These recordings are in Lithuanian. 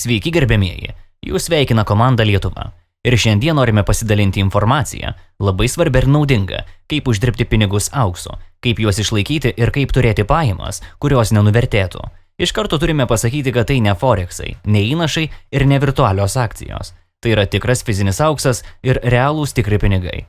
Sveiki gerbiamieji, jūs sveikina komanda Lietuva. Ir šiandien norime pasidalinti informaciją, labai svarbi ir naudinga, kaip uždirbti pinigus auksu, kaip juos išlaikyti ir kaip turėti pajamas, kurios nenuvertėtų. Iš karto turime pasakyti, kad tai ne foreksai, ne įnašai ir ne virtualios akcijos. Tai yra tikras fizinis auksas ir realūs tikri pinigai.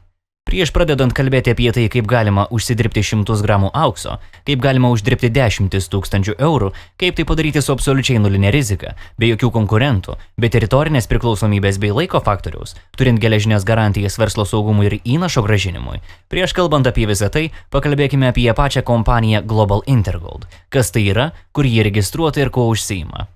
Prieš pradedant kalbėti apie tai, kaip galima užsidirbti 100 gramų aukso, kaip galima uždirbti 10 000 eurų, kaip tai padaryti su absoliučiai nulinė rizika, be jokių konkurentų, be teritorinės priklausomybės bei laiko faktoriaus, turint geležinės garantijas verslo saugumui ir įnašo grąžinimui. Prieš kalbant apie visą tai, pakalbėkime apie pačią kompaniją Global Intergold. Kas tai yra, kur ji registruota ir kuo užsiima.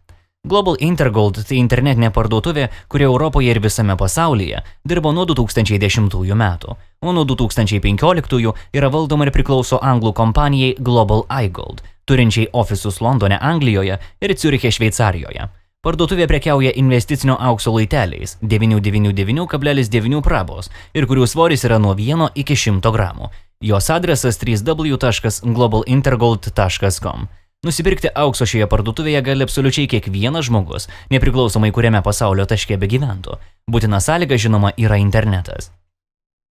Global Intergold tai internetinė parduotuvė, kuri Europoje ir visame pasaulyje dirbo nuo 2010 metų, o nuo 2015 yra valdoma ir priklauso anglų kompanijai Global iGold, turinčiai ofisus Londone, Anglijoje ir Ciuriche, Šveicarijoje. Parduotuvė prekiauja investicinio aukso laiteliais 999,9 prabos ir kurių svoris yra nuo 1 iki 100 gramų. Jos adresas www.globalintergold.com. Nusipirkti aukso šioje parduotuvėje gali absoliučiai kiekvienas žmogus, nepriklausomai kuriame pasaulio taške begyventų. Būtina sąlyga, žinoma, yra internetas.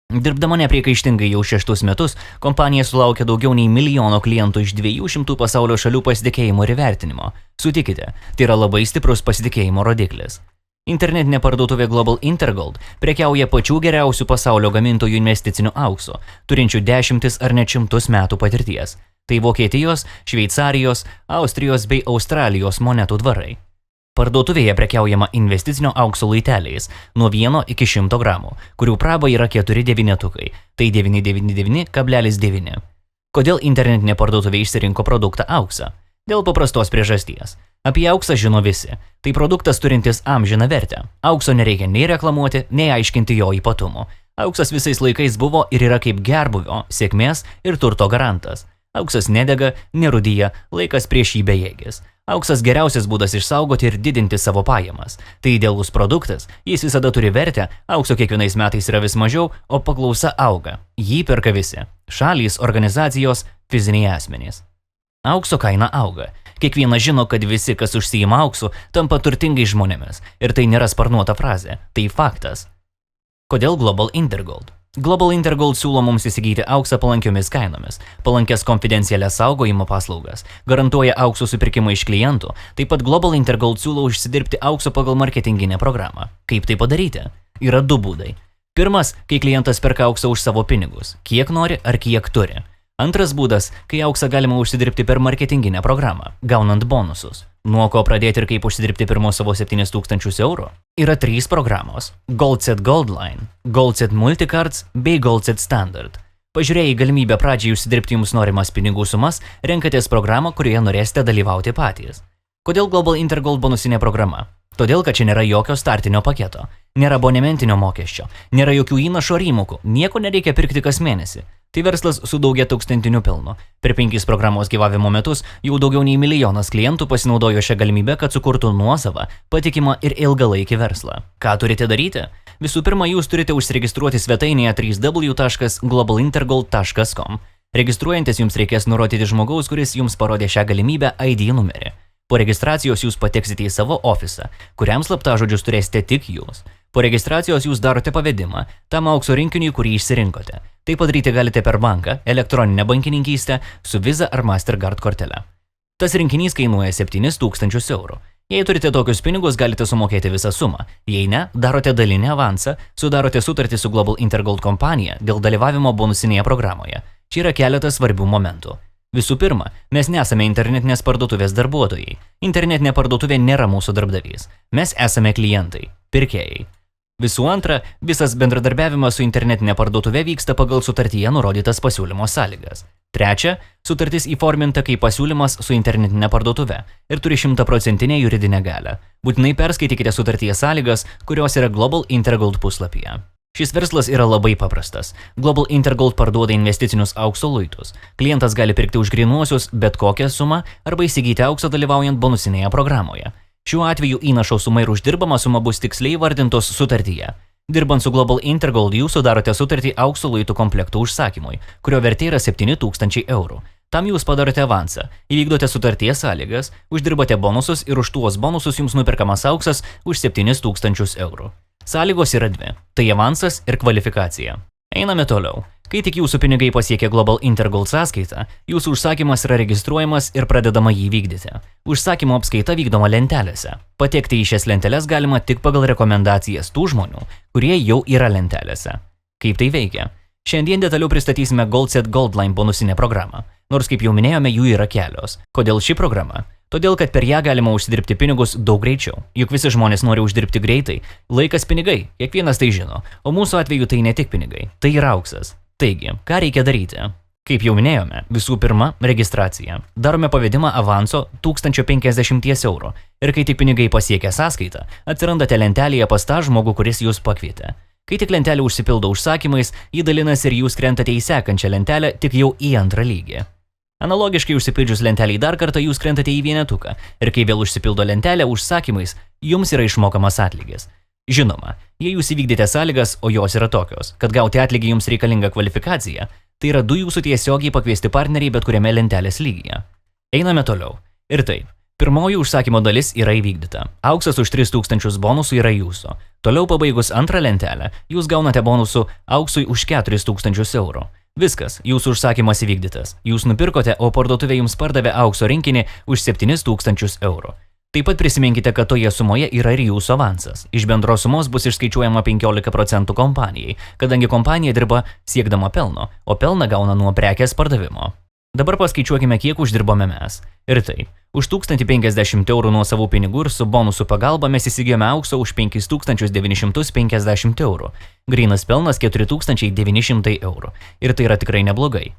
Dirbdama nepriekaištingai jau 6 metus, kompanija sulaukė daugiau nei 1 milijono klientų iš 200 pasaulio šalių pasitikėjimo ir įvertinimo. Sutikite, tai yra labai stiprus pasitikėjimo rodiklis. Internetinė parduotuvė Global Intergold prekiauja pačių geriausių pasaulio gamintojų investicinių aukso, turinčių dešimtis ar net šimtus metų patirties. Tai Vokietijos, Šveicarijos, Austrijos bei Australijos monetų dvarai. Parduotuvėje prekiaujama investicinio aukso laiteliais nuo 1 iki 100 gramų, kurių praba yra 4 devynetukai, tai 999,9. Kodėl internetinė parduotuvė išsirinko produktą auksą? Dėl paprastos priežasties. Apie auksą žino visi. Tai produktas turintis amžiną vertę. Aukso nereikia nei reklamuoti, nei aiškinti jo ypatumų. Auksas visais laikais buvo ir yra kaip gerbūvio, sėkmės ir turto garantas. Auksas nedega, nerudyja, laikas prieš jį bejėgis. Auksas geriausias būdas išsaugoti ir didinti savo pajamas. Tai idealus produktas, jis visada turi vertę, aukso kiekvienais metais yra vis mažiau, o paklausa auga. Jį perka visi – šalys, organizacijos, fiziniai asmenys. Aukso kaina auga. Kiekvienas žino, kad visi, kas užsiima auksu, tampa turtingais žmonėmis. Ir tai nėra sparnuota frazė, tai faktas. Kodėl Global Intergold? Global Intergold siūlo mums įsigyti auksą palankiomis kainomis, palankės konfidencialias saugojimo paslaugas, garantuoja aukso supirkimą iš klientų, taip pat Global Intergold siūlo užsidirbti aukso pagal marketinginę programą. Kaip tai padaryti? Yra 2 būdai. Pirmas, kai klientas perka auksą už savo pinigus, kiek nori ar kiek turi. Antras būdas, kai auksą galima užsidirbti per marketinginę programą, gaunant bonusus. Nuo ko pradėti ir kaip užsidirbti pirmos savo 7 000 eurų? Yra 3 programos – GoldSet Goldline, GoldSet Multicards bei GoldSet Standard. Pažiūrėję į galimybę pradžiai užsidirbti jums norimas pinigų sumas, renkatės programą, kurioje norėsite dalyvauti patys. Kodėl Global Intergold bonusinė programa? Todėl, kad čia nėra jokio startinio paketo, nėra abonementinio mokesčio, nėra jokių įnašų ar įmokų, nieko nereikia pirkti kas mėnesį. Tai verslas su daugia tūkstantiniu pelnu. Per 5 programos gyvavimo metus jau daugiau nei 1 milijonas klientų pasinaudojo šią galimybę, kad sukurtų nuosavą, patikimą ir ilgalaikį verslą. Ką turite daryti? Visų pirma, jūs turite užsiregistruoti svetainėje www.globalintergold.com. Registruojantis jums reikės nurodyti žmogaus, kuris jums parodė šią galimybę ID numerį. Po registracijos jūs pateksite į savo ofisą, kuriam slaptažodžius turėsite tik jūs. Po registracijos jūs darote pavedimą tam aukso rinkiniui, kurį išsirinkote. Tai padaryti galite per banką, elektroninę bankininkystę, su Visa ar Mastercard kortele. Tas rinkinys kainuoja 7 000 eurų. Jei turite tokius pinigus, galite sumokėti visą sumą. Jei ne, darote dalinį avansą, sudarote sutartį su Global Intergold kompanija dėl dalyvavimo bonusinėje programoje. Čia yra keletas svarbių momentų. Visų pirma, mes nesame internetinės parduotuvės darbuotojai. Internetinė parduotuvė nėra mūsų darbdavys. Mes esame klientai, pirkėjai. Visų antra, visas bendradarbiavimas su internetinė parduotuvė vyksta pagal sutartyje nurodytas pasiūlymo sąlygas. Trečia, sutartis įforminta kaip pasiūlymas su internetinė parduotuvė ir turi 100% juridinę galią. Būtinai perskaitykite sutarties sąlygas, kurios yra Global Intergold puslapyje. Šis verslas yra labai paprastas. Global Intergold parduoda investicinius aukso luitus. Klientas gali pirkti už grynuosius bet kokią sumą arba įsigyti auksą dalyvaujant bonusinėje programoje. Šiuo atveju įnašo suma ir uždirbama suma bus tiksliai įvardintos sutartyje. Dirbant su Global Intergold jūs sudarote sutartį aukso luitų komplektų užsakymui, kurio vertė yra 7 000 eurų. Tam jūs padarote avansą, įvykdote sutarties sąlygas, uždirbate bonusus ir už tuos bonusus jums nuperkamas auksas už 7000 eurų. Sąlygos yra dvi – tai avansas ir kvalifikacija. Einame toliau. Kai tik jūsų pinigai pasiekia Global Intergold sąskaitą, jūsų užsakymas yra registruojamas ir pradedama jį vykdyti. Užsakymo apskaita vykdoma lentelėse. Patekti į šias lenteles galima tik pagal rekomendacijas tų žmonių, kurie jau yra lentelėse. Kaip tai veikia? Šiandien detaliau pristatysime GoldSet Goldline bonusinę programą. Nors, kaip jau minėjome, jų yra kelios. Kodėl ši programa? Todėl, kad per ją galima užsidirbti pinigus daug greičiau. Juk visi žmonės nori uždirbti greitai. Laikas pinigai, kiekvienas tai žino. O mūsų atveju tai ne tik pinigai, tai yra auksas. Taigi, ką reikia daryti? Kaip jau minėjome, visų pirma, registracija. Darome pavedimą avanso 1050 eurų. Ir kai tik pinigai pasiekia sąskaitą, atsirandate lentelėje pas tą žmogų, kuris jūs pakvietė. Kai tik lentelė užsipildo užsakymais, jį dalinasi ir jūs krentate į sekančią lentelę, tik jau į antrą lygį. Analogiškai užsipildžius lentelį dar kartą jūs krentate į vienetuką ir kai vėl užsipildo lentelė užsakymais, jums yra išmokamas atlygis. Žinoma, jei jūs įvykdėte sąlygas, o jos yra tokios, kad gauti atlygį jums reikalinga kvalifikacija, tai yra 2 jūsų tiesiogiai pakviesti partneriai bet kuriame lentelės lygyje. Einame toliau. Ir taip. Pirmoji užsakymo dalis yra įvykdyta. Auksas už 3000 bonusų yra jūsų. Toliau pabaigus antrą lentelę, jūs gaunate bonusų auksui už 4000 eurų. Viskas, jūsų užsakymas įvykdytas. Jūs nupirkote, o parduotuvė jums pardavė aukso rinkinį už 7000 eurų. Taip pat prisiminkite, kad toje sumoje yra ir jūsų avansas. Iš bendros sumos bus išskaičiuojama 15% kompanijai, kadangi kompanija dirba siekdama pelno, o pelną gauna nuo prekės pardavimo. Dabar paskaičiuokime, kiek uždirbome mes. Ir taip, už 1050 eurų nuo savų pinigų ir su bonusų pagalba mes įsigijome aukso už 5950 eurų. Grynas pelnas 4900 eurų. Ir tai yra tikrai neblogai.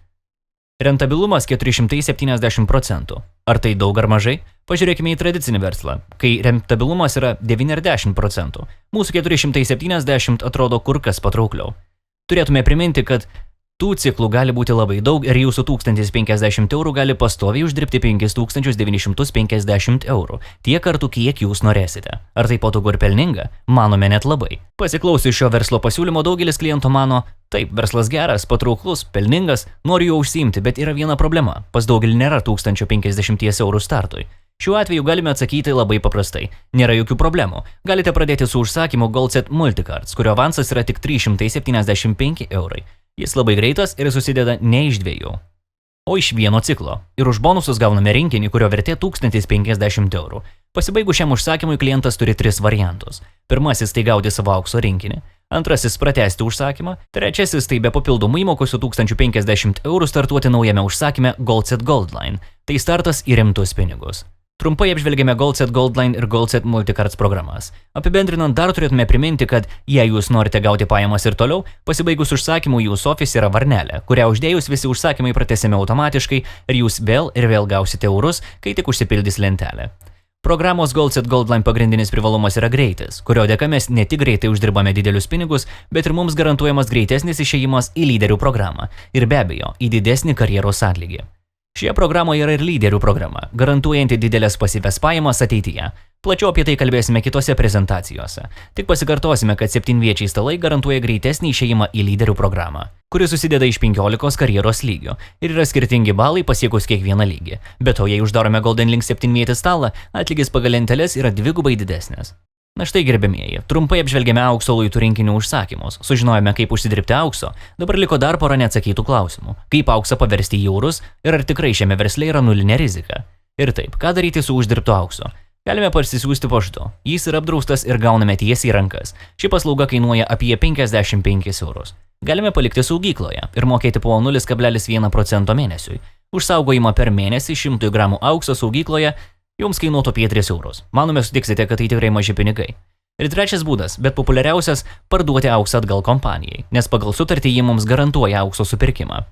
Rentabilumas 470%. Ar tai daug ar mažai? Pažiūrėkime į tradicinį verslą, kai rentabilumas yra 90%. Mūsų 470 atrodo kur kas patraukliau. Turėtume priminti, kad tų ciklų gali būti labai daug ir jūsų 1050 eurų gali pastoviai uždirbti 5950 eurų, tiek kartų, kiek jūs norėsite. Ar tai patogu ir pelninga? Manome net labai. Pasiklausius šio verslo pasiūlymo daugelis klientų mano, taip, verslas geras, patrauklus, pelningas, noriu jo užsiimti, bet yra viena problema. Pas daugelį nėra 1050 eurų startui. Šiuo atveju galime atsakyti labai paprastai. Nėra jokių problemų. Galite pradėti su užsakymu GoldSet Multicards, kurio avansas yra tik 375 eurai. Jis labai greitas ir susideda ne iš 2, o iš vieno ciklo. Ir už bonusus gauname rinkinį, kurio vertė 1050 eurų. Pasibaigus šiam užsakymui klientas turi 3 variantus. Pirmasis tai gauti savo aukso rinkinį. Antrasis pratęsti užsakymą. Trečiasis tai be papildomų įmokų su 1050 eurų startuoti naujame užsakyme GoldSet Goldline. Tai startas į rimtus pinigus. Trumpai apžvelgėme GoldSet Goldline ir GoldSet Multicards programas. Apibendrinant dar turėtume priminti, kad jei jūs norite gauti pajamas ir toliau, pasibaigus užsakymų jūsų ofise yra varnelė, kurią uždėjus visi užsakymai pratęsiami automatiškai ir jūs vėl ir vėl gausite eurus, kai tik užsipildys lentelė. Programos GoldSet Goldline pagrindinis privalumas yra greitis, kurio dėka mes ne tik greitai uždirbame didelius pinigus, bet ir mums garantuojamas greitesnis išėjimas į lyderių programą ir be abejo į didesnį karjeros atlygį. Šioje programoje yra ir lyderių programa, garantuojanti didelės pasyvias pajamas ateityje. Plačiau apie tai kalbėsime kitose prezentacijose. Tik pasikartosime, kad 7-viečiai stalai garantuoja greitesnį išėjimą į lyderių programą, kuri susideda iš 15 karjeros lygių ir yra skirtingi balai pasiekus kiekvieną lygį. Be to, jei uždarome Golden Link 7-vietį stalą, atlygis pagal lenteles yra 2 didesnis. Na štai gerbėmieji, trumpai apžvelgėme aukso luitų rinkinių užsakymus, sužinojome, kaip užsidirbti aukso, dabar liko dar pora neatsakytų klausimų. Kaip auksą paversti į eurus ir ar tikrai šiame versle yra nulinė rizika? Ir taip, ką daryti su uždirbtu auksu? Galime parsisiųsti paštu, jis yra apdraustas ir gauname tiesiai į rankas. Ši paslauga kainuoja apie 55 eurus. Galime palikti saugykloje ir mokėti po 0,1% mėnesiui. Už saugojimą per mėnesį 100 gramų aukso saugykloje jums kainuotų apie 3 eurus. Manome, sutiksite, kad tai tikrai maži pinigai. Ir trečias būdas, bet populiariausias – parduoti auksą atgal kompanijai, nes pagal sutartį jie mums garantuoja aukso supirkimą.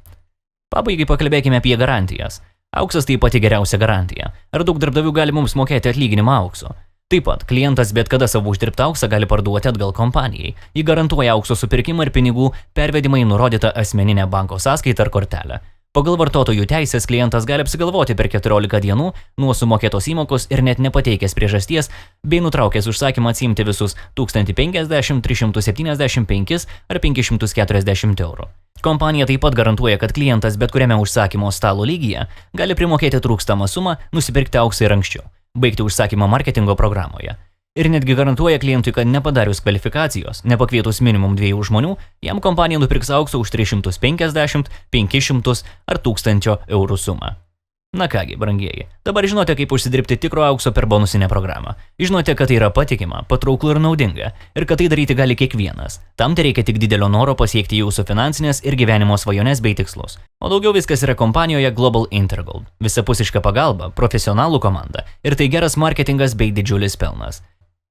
Pabaigai pakalbėkime apie garantijas. Auksas tai pati geriausia garantija. Ar daug darbdavių gali mums mokėti atlyginimą aukso? Taip pat, klientas bet kada savo uždirbtą auksą gali parduoti atgal kompanijai. Ji garantuoja aukso supirkimą ir pinigų pervedimą į nurodytą asmeninę banko sąskaitą ar kortelę. Pagal vartotojų teisės klientas gali apsigalvoti per 14 dienų nuo sumokėtos įmokos ir net nepateikęs priežasties, bei nutraukęs užsakymą atsiimti visus 1050, 375 ar 540 eurų. Kompanija taip pat garantuoja, kad klientas bet kuriame užsakymo stalo lygyje gali primokėti trūkstamą sumą, nusipirkti auksą ir anksčiau, baigti užsakymą marketingo programoje. Ir netgi garantuoja klientui, kad nepadarius kvalifikacijos, nepakvietus minimum 2 žmonių, jam kompanija nupirks auksą už 350, 500 ar 1000 eurų sumą. Na kągi, brangieji, dabar žinote, kaip užsidirbti tikro aukso per bonusinę programą. Žinote, kad tai yra patikima, patrauklu ir naudinga, ir kad tai daryti gali kiekvienas. Tam tai reikia tik didelio noro pasiekti jūsų finansinės ir gyvenimo svajones bei tikslus. O daugiau viskas yra kompanijoje Global Intergold. Visapusiška pagalba, profesionalų komanda ir tai geras marketingas bei didžiulis pelnas.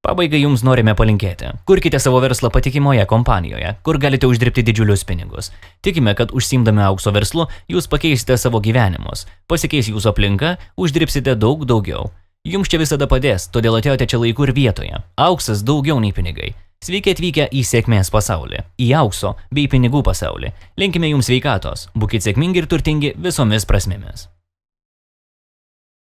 Pabaigai jums norime palinkėti. Kurkite savo verslą patikimoje kompanijoje, kur galite uždirbti didžiulius pinigus. Tikime, kad užsiimdami aukso verslu, jūs pakeisite savo gyvenimus, pasikeis jūsų aplinka, uždirbsite daug daugiau. Jums čia visada padės, todėl atėjote čia laiku ir vietoje. Auksas daugiau nei pinigai. Sveiki atvykę į sėkmės pasaulį, į aukso bei pinigų pasaulį. Linkime jums sveikatos, būkite sėkmingi ir turtingi visomis prasmėmis.